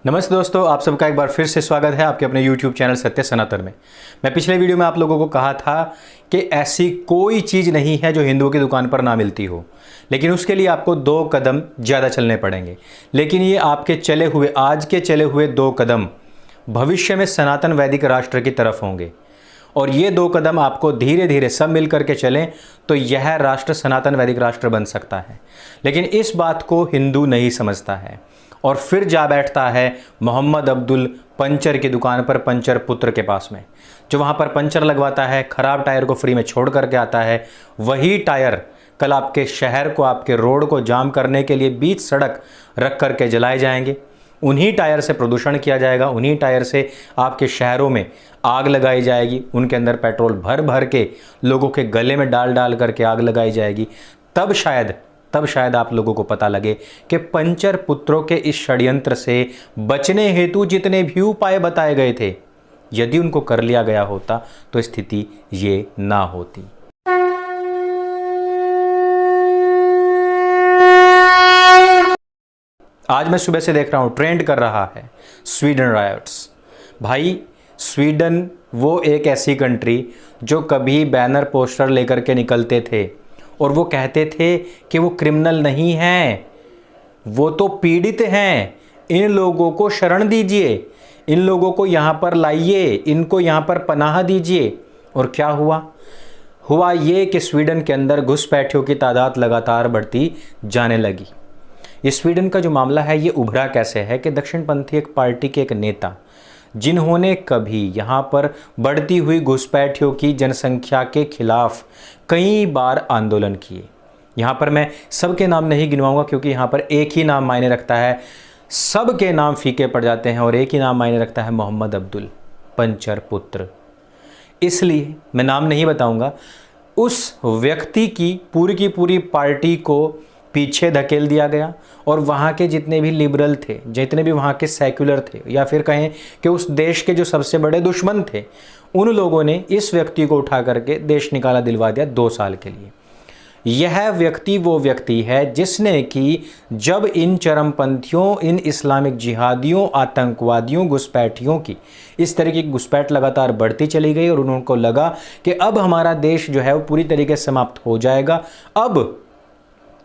नमस्ते दोस्तों, आप सबका एक बार फिर से स्वागत है आपके अपने YouTube चैनल सत्य सनातन में। मैं पिछले वीडियो में आप लोगों को कहा था कि ऐसी कोई चीज़ नहीं है जो हिंदुओं की दुकान पर ना मिलती हो, लेकिन उसके लिए आपको 2 कदम ज़्यादा चलने पड़ेंगे। लेकिन ये आपके आज के चले हुए 2 कदम भविष्य में सनातन वैदिक राष्ट्र की तरफ होंगे, और ये 2 कदम आपको धीरे धीरे सब मिल करके चलें तो यह राष्ट्र सनातन वैदिक राष्ट्र बन सकता है। लेकिन इस बात को हिंदू नहीं समझता है और फिर जा बैठता है मोहम्मद अब्दुल पंचर की दुकान पर, पंचर पुत्र के पास में, जो वहाँ पर पंचर लगवाता है, ख़राब टायर को फ्री में छोड़ करके आता है। वही टायर कल आपके शहर को, आपके रोड को जाम करने के लिए बीच सड़क रख करके जलाए जाएंगे। उन्हीं टायर से प्रदूषण किया जाएगा, उन्हीं टायर से आपके शहरों में आग लगाई जाएगी, उनके अंदर पेट्रोल भर भर के लोगों के गले में डाल डाल करके आग लगाई जाएगी। तब शायद आप लोगों को पता लगे कि पंचर पुत्रों के इस षड्यंत्र से बचने हेतु जितने भी उपाय बताए गए थे, यदि उनको कर लिया गया होता तो स्थिति ये ना होती। आज मैं सुबह से देख रहा हूं, ट्रेंड कर रहा है स्वीडन रायट्स। भाई, स्वीडन वो एक ऐसी कंट्री जो कभी बैनर पोस्टर लेकर के निकलते थे और वो कहते थे कि वो क्रिमिनल नहीं हैं, वो तो पीड़ित हैं, इन लोगों को शरण दीजिए, इन लोगों को यहाँ पर लाइए, इनको यहाँ पर पनाह दीजिए। और क्या हुआ ये कि स्वीडन के अंदर घुसपैठियों की तादाद लगातार बढ़ती जाने लगी। ये स्वीडन का जो मामला है ये उभरा कैसे है कि दक्षिणपंथी एक पार्टी के एक नेता, जिन्होंने कभी यहाँ पर बढ़ती हुई घुसपैठियों की जनसंख्या के खिलाफ कई बार आंदोलन किए। यहाँ पर मैं सबके नाम नहीं गिनवाऊंगा क्योंकि यहाँ पर एक ही नाम मायने रखता है, सबके नाम फीके पड़ जाते हैं और एक ही नाम मायने रखता है, मोहम्मद अब्दुल पंचर पुत्र। इसलिए मैं नाम नहीं बताऊंगा। उस व्यक्ति की पूरी पार्टी को पीछे धकेल दिया गया और वहाँ के जितने भी लिबरल थे, जितने भी वहाँ के सेक्युलर थे, या फिर कहें कि उस देश के जो सबसे बड़े दुश्मन थे, उन लोगों ने इस व्यक्ति को उठा करके देश निकाला दिलवा दिया 2 साल के लिए। यह व्यक्ति वो व्यक्ति है जिसने कि जब इन चरमपंथियों, इन इस्लामिक जिहादियों, आतंकवादियों, घुसपैठियों की इस तरह की घुसपैठ लगातार बढ़ती चली गई और उनको लगा कि अब हमारा देश जो है वो पूरी तरीके से समाप्त हो जाएगा, अब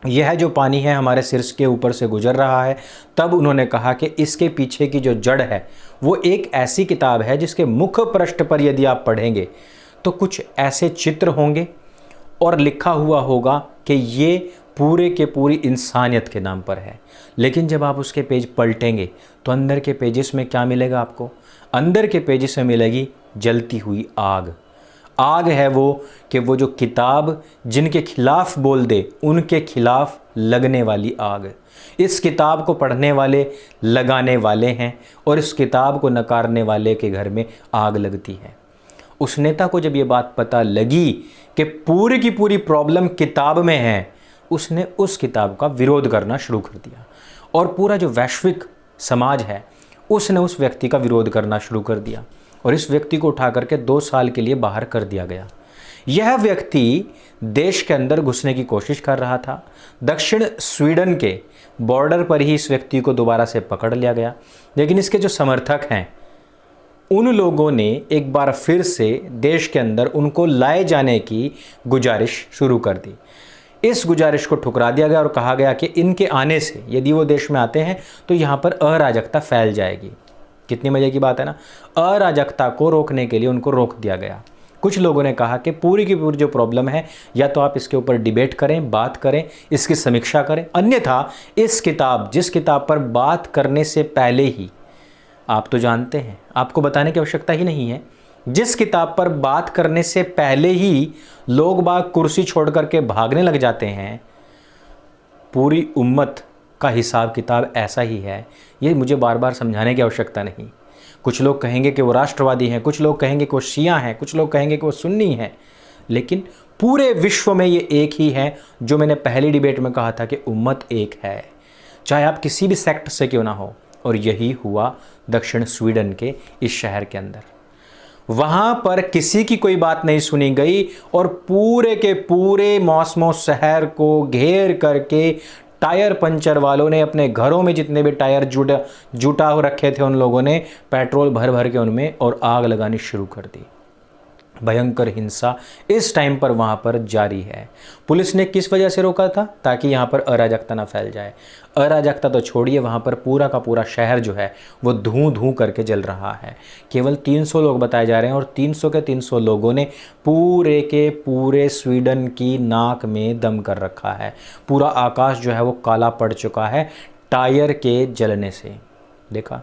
यह जो पानी है हमारे सिर के ऊपर से गुजर रहा है, तब उन्होंने कहा कि इसके पीछे की जो जड़ है वो एक ऐसी किताब है जिसके मुख पृष्ठ पर यदि आप पढ़ेंगे तो कुछ ऐसे चित्र होंगे और लिखा हुआ होगा कि ये पूरे के पूरी इंसानियत के नाम पर है। लेकिन जब आप उसके पेज पलटेंगे तो अंदर के पेजेस में क्या मिलेगा आपको? अंदर के पेजेस में मिलेगी जलती हुई आग है वो कि वो जो किताब जिनके खिलाफ बोल दे उनके खिलाफ लगने वाली आग। इस किताब को पढ़ने वाले लगाने वाले हैं और इस किताब को नकारने वाले के घर में आग लगती है। उस नेता को जब ये बात पता लगी कि पूरी की पूरी प्रॉब्लम किताब में है, उसने उस किताब का विरोध करना शुरू कर दिया और पूरा जो वैश्विक समाज है उसने उस व्यक्ति का विरोध करना शुरू कर दिया और इस व्यक्ति को उठा करके 2 साल के लिए बाहर कर दिया गया। यह व्यक्ति देश के अंदर घुसने की कोशिश कर रहा था। दक्षिण स्वीडन के बॉर्डर पर ही इस व्यक्ति को दोबारा से पकड़ लिया गया, लेकिन इसके जो समर्थक हैं उन लोगों ने एक बार फिर से देश के अंदर उनको लाए जाने की गुजारिश शुरू कर दी। इस गुजारिश को ठुकरा दिया गया और कहा गया कि इनके आने से, यदि वो देश में आते हैं तो यहाँ पर अराजकता फैल जाएगी। कितनी मजे की बात है ना। अराजकता को रोकने के लिए उनको रोक दिया गया। कुछ लोगों ने कहा कि पूरी की पूरी जो प्रॉब्लम है या तो आप इसके ऊपर डिबेट करें, बात करें, इसकी समीक्षा करें, अन्यथा जिस किताब पर बात करने से पहले ही, आप तो जानते हैं, आपको बताने की आवश्यकता ही नहीं है, जिस किताब पर बात करने से पहले ही लोग बाग कुर्सी छोड़ करके भागने लग जाते हैं, पूरी उम्मत का हिसाब किताब ऐसा ही है। ये मुझे बार बार समझाने की आवश्यकता नहीं। कुछ लोग कहेंगे कि वो राष्ट्रवादी हैं, कुछ लोग कहेंगे कि वो शिया हैं, कुछ लोग कहेंगे कि वो सुन्नी हैं, लेकिन पूरे विश्व में ये एक ही है जो मैंने पहली डिबेट में कहा था कि उम्मत एक है, चाहे आप किसी भी सेक्ट से क्यों ना हो। और यही हुआ दक्षिण स्वीडन के इस शहर के अंदर। वहाँ पर किसी की कोई बात नहीं सुनी गई और पूरे के पूरे मौसमो शहर को घेर करके टायर पंचर वालों ने अपने घरों में जितने भी टायर जुटा रखे थे, उन लोगों ने पेट्रोल भर भर के उनमें और आग लगानी शुरू कर दी। भयंकर हिंसा इस टाइम पर वहाँ पर जारी है। पुलिस ने किस वजह से रोका था? ताकि यहाँ पर अराजकता ना फैल जाए। अराजकता तो छोड़िए, वहाँ पर पूरा का पूरा शहर जो है वो धूं धूं करके जल रहा है। केवल 300 लोग बताए जा रहे हैं और 300 के 300 लोगों ने पूरे के पूरे स्वीडन की नाक में दम कर रखा है। पूरा आकाश जो है वो काला पड़ चुका है टायर के जलने से। देखा,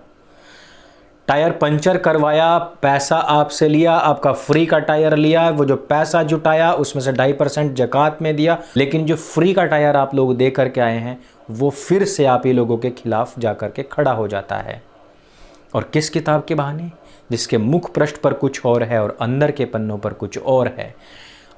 टायर पंचर करवाया, पैसा आपसे लिया, आपका फ्री का टायर लिया, वो जो पैसा जुटाया उसमें से 2.5% ज़कात में दिया, लेकिन जो फ्री का टायर आप लोग दे करके आए हैं वो फिर से आप ही लोगों के खिलाफ जा कर के खड़ा हो जाता है। और किस किताब के बहाने? जिसके मुख पृष्ठ पर कुछ और है और अंदर के पन्नों पर कुछ और है।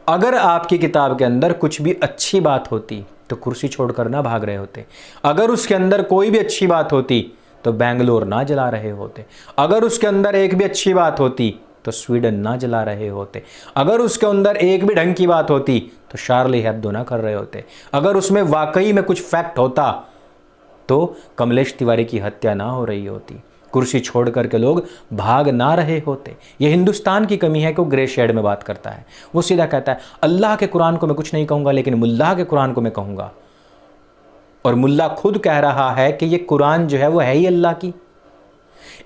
अगर आपकी किताब के अंदर कुछ भी अच्छी बात होती तो कुर्सी छोड़कर ना भाग रहे होते। अगर उसके अंदर कोई भी अच्छी बात होती तो बेंगलोर ना जला रहे होते। अगर उसके अंदर एक भी अच्छी बात होती तो स्वीडन ना जला रहे होते। अगर उसके अंदर एक भी ढंग की बात होती तो शार्ली हेब्दो ना कर रहे होते। अगर उसमें वाकई में कुछ फैक्ट होता तो कमलेश तिवारी की हत्या ना हो रही होती, कुर्सी छोड़ करके लोग भाग ना रहे होते। यह हिंदुस्तान की कमी है कि वो ग्रे शेड में बात करता है। वो सीधा कहता है अल्लाह के कुरान को मैं कुछ नहीं कहूँगा, लेकिन मुल्लाह के कुरान को मैं कहूँगा। और मुल्ला खुद कह रहा है कि ये कुरान जो है वो है ही अल्लाह की,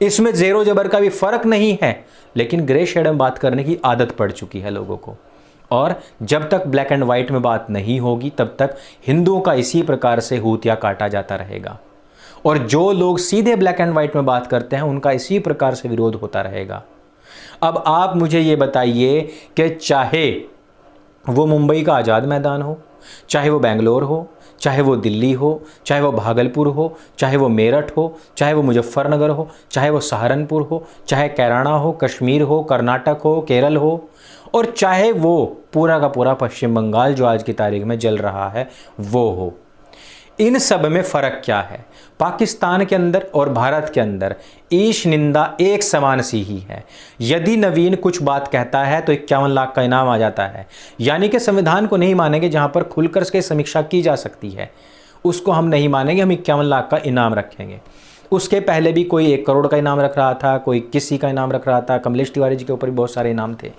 इसमें ज़ेरो जबर का भी फर्क नहीं है। लेकिन ग्रे शेड में बात करने की आदत पड़ चुकी है लोगों को। और जब तक ब्लैक एंड वाइट में बात नहीं होगी तब तक हिंदुओं का इसी प्रकार से हूतिया काटा जाता रहेगा। और जो लोग सीधे ब्लैक एंड वाइट में बात करते हैं उनका इसी प्रकार से विरोध होता रहेगा। अब आप मुझे ये बताइए कि चाहे वो मुंबई का आज़ाद मैदान हो, चाहे वो बेंगलोर हो, चाहे वो दिल्ली हो, चाहे वो भागलपुर हो, चाहे वो मेरठ हो, चाहे वो मुजफ्फरनगर हो, चाहे वो सहारनपुर हो, चाहे कैराना हो, कश्मीर हो, कर्नाटक हो, केरल हो, और चाहे वो पूरा का पूरा पश्चिम बंगाल जो आज की तारीख में जल रहा है वो हो, इन सब में फ़र्क क्या है? पाकिस्तान के अंदर और भारत के अंदर ईश निंदा एक समान सी ही है। यदि नवीन कुछ बात कहता है तो 51 लाख का इनाम आ जाता है। यानी कि संविधान को नहीं मानेंगे जहां पर खुलकर इसकी समीक्षा की जा सकती है, उसको हम नहीं मानेंगे, हम 51 लाख का इनाम रखेंगे। उसके पहले भी कोई 1 करोड़ का इनाम रख रहा था, कोई किसी का इनाम रख रहा था, कमलेश तिवारी जी के ऊपर भी बहुत सारे इनाम थे।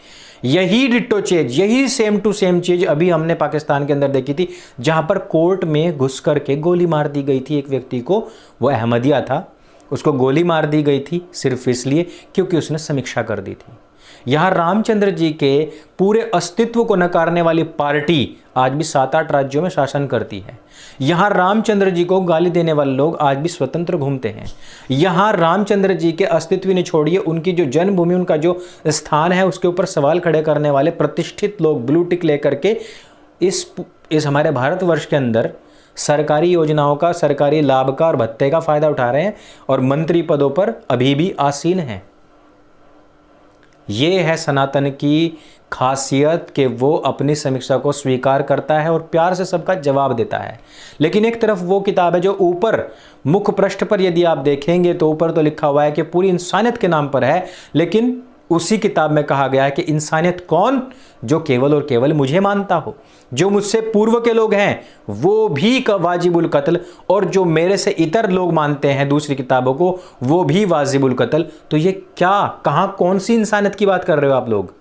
यही डिट्टो चीज, यही सेम टू सेम चीज अभी हमने पाकिस्तान के अंदर देखी थी, जहां पर कोर्ट में घुस करके गोली मार दी गई थी एक व्यक्ति को। वो अहमदिया था, उसको गोली मार दी गई थी सिर्फ इसलिए क्योंकि उसने समीक्षा कर दी थी। यहाँ रामचंद्र जी के पूरे अस्तित्व को नकारने वाली पार्टी आज भी 7-8 राज्यों में शासन करती है। यहाँ रामचंद्र जी को गाली देने वाले लोग आज भी स्वतंत्र घूमते हैं। यहाँ रामचंद्र जी के अस्तित्व ने छोड़िए, उनकी जो जन्मभूमि, उनका जो स्थान है उसके ऊपर सवाल खड़े करने वाले प्रतिष्ठित लोग ब्लू टिक लेकर के इस हमारे भारतवर्ष के अंदर सरकारी योजनाओं का, सरकारी लाभ का और भत्ते का फायदा उठा रहे हैं और मंत्री पदों पर अभी भी आसीन हैं। ये है सनातन की खासियत कि वो अपनी समीक्षा को स्वीकार करता है और प्यार से सबका जवाब देता है। लेकिन एक तरफ वो किताब है जो ऊपर मुख पृष्ठ पर यदि आप देखेंगे तो ऊपर तो लिखा हुआ है कि पूरी इंसानियत के नाम पर है, लेकिन उसी किताब में कहा गया है कि इंसानियत कौन? जो केवल और केवल मुझे मानता हो, जो मुझसे पूर्व के लोग हैं वो भी वाजिबुल कत्ल, और जो मेरे से इतर लोग मानते हैं दूसरी किताबों को वो भी वाजिबुल कत्ल। तो ये क्या, कहां, कौन सी इंसानियत की बात कर रहे हो आप लोग?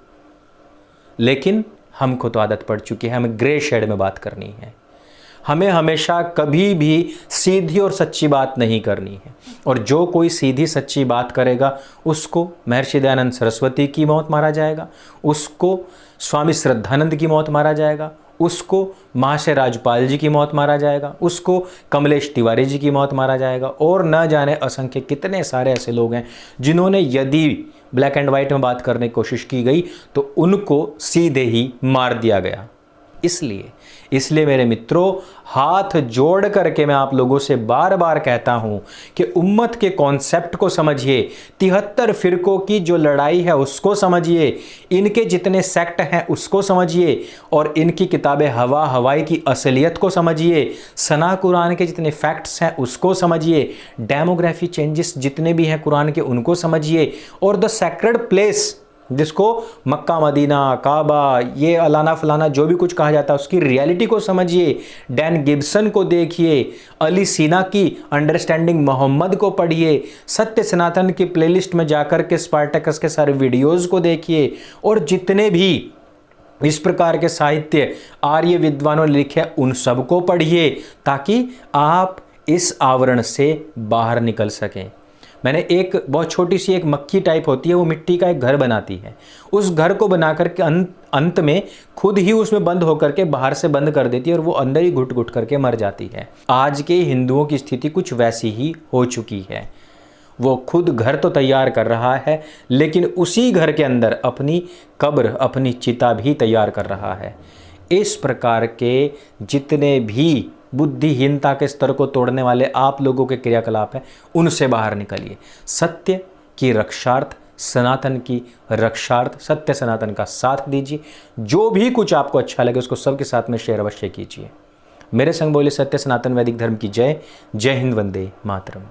लेकिन हमको तो आदत पड़ चुकी है, हमें ग्रे शेड में बात करनी है। हमें हमेशा कभी भी सीधी और सच्ची बात नहीं करनी है। और जो कोई सीधी सच्ची बात करेगा उसको महर्षि दयानंद सरस्वती की मौत मारा जाएगा, उसको स्वामी श्रद्धानंद की मौत मारा जाएगा, उसको महाशय राजपाल जी की मौत मारा जाएगा, उसको कमलेश तिवारी जी की मौत मारा जाएगा, और न जाने असंख्य कितने सारे ऐसे लोग हैं जिन्होंने यदि ब्लैक एंड वाइट में बात करने की कोशिश की गई तो उनको सीधे ही मार दिया गया। इसलिए मेरे मित्रों, हाथ जोड़ करके मैं आप लोगों से बार बार कहता हूं कि उम्मत के कॉन्सेप्ट को समझिए, 73 फिरकों की जो लड़ाई है उसको समझिए, इनके जितने सेक्ट हैं उसको समझिए, और इनकी किताबें हवा हवाई की असलियत को समझिए, सना कुरान के जितने फैक्ट्स हैं उसको समझिए, डेमोग्राफी चेंजेस जितने भी हैं कुरान के उनको समझिए, और द सेक्रेड प्लेस जिसको मक्का मदीना काबा ये अलाना फलाना जो भी कुछ कहा जाता है उसकी रियलिटी को समझिए। डैन गिब्सन को देखिए, अली सीना की अंडरस्टैंडिंग मोहम्मद को पढ़िए, सत्य सनातन की प्लेलिस्ट में जाकर के स्पार्टकस के सारे वीडियोज़ को देखिए, और जितने भी इस प्रकार के साहित्य आर्य विद्वानों ने लिखे उन सबको पढ़िए, ताकि आप इस आवरण से बाहर निकल सकें। मैंने एक बहुत छोटी सी एक मक्खी टाइप होती है, वो मिट्टी का एक घर बनाती है, उस घर को बनाकर के अंत में खुद ही उसमें बंद होकर के बाहर से बंद कर देती है और वो अंदर ही घुट घुट करके मर जाती है। आज के हिंदुओं की स्थिति कुछ वैसी ही हो चुकी है। वो खुद घर तो तैयार कर रहा है, लेकिन उसी घर के अंदर अपनी कब्र, अपनी चिता भी तैयार कर रहा है। इस प्रकार के जितने भी बुद्धिहीनता के स्तर को तोड़ने वाले आप लोगों के क्रियाकलाप हैं, उनसे बाहर निकलिए। सत्य की रक्षार्थ, सनातन की रक्षार्थ, सत्य सनातन का साथ दीजिए। जो भी कुछ आपको अच्छा लगे उसको सबके साथ में शेयर अवश्य कीजिए। मेरे संग बोले सत्य सनातन वैदिक धर्म की जय। जय हिंद, वंदे मातरम।